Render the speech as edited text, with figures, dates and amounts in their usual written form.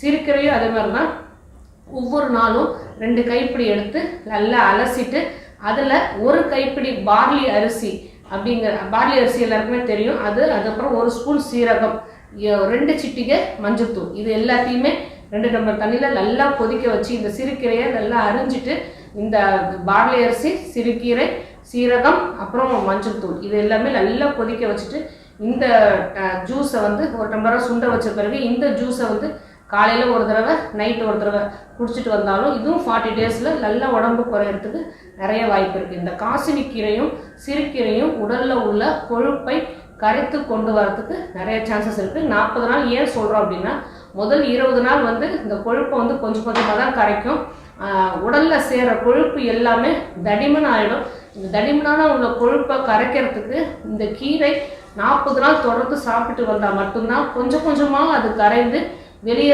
சிறுகீரையும் அதே மாதிரி தான். ஒவ்வொரு நாளும் 2 கைப்பிடி எடுத்து நல்லா அலசிட்டு அதில் 1 கைப்பிடி பார்லி அரிசி பார்லி அரிசி எல்லாருக்குமே தெரியும். அதுக்கப்புறம் 1 ஸ்பூன் சீரகம், 2 சிட்டிகை மஞ்சள்தூள், இது எல்லாத்தையுமே 2 டம்ளர் தண்ணியில் நல்லா கொதிக்க வச்சு இந்த சிறுகீரையை நல்லா அரிஞ்சிட்டு இந்த பார்லி அரிசி, சிறுகீரை, சீரகம், அப்புறம் மஞ்சள் தூள் இது எல்லாமே நல்லா கொதிக்க வச்சுட்டு இந்த ஜூஸை வந்து 1 டம்ளராக சுண்ட வச்ச பிறகு இந்த ஜூஸை வந்து காலையில் ஒரு தடவை, நைட்டு ஒரு தடவை குடிச்சிட்டு வந்தாலும் இதுவும் 40 டேஸில் நல்லா உடம்பு குறையிறதுக்கு நிறைய வாய்ப்பு இருக்குது. இந்த காசினி கீரையும் சிறுகீரையும் உடலில் உள்ள கொழுப்பை கரைத்து கொண்டு வரதுக்கு நிறைய சான்சஸ் இருக்குது. 40 நாள் ஏன் சொல்கிறோம் அப்படின்னா, முதல் 20 நாள் வந்து இந்த கொழுப்பை வந்து கொஞ்சம் கொஞ்சமாக தான் கரைக்கும். உடலில் சேர கொழுப்பு எல்லாமே தடிமன் ஆகிடும். இந்த தடிமனான உள்ள கொழுப்பை கரைக்கிறதுக்கு இந்த கீரை 40 நாள் தொடர்ந்து சாப்பிட்டு வந்தால் மட்டும்தான் கொஞ்சம் கொஞ்சமாக அது கரைந்து வெளியே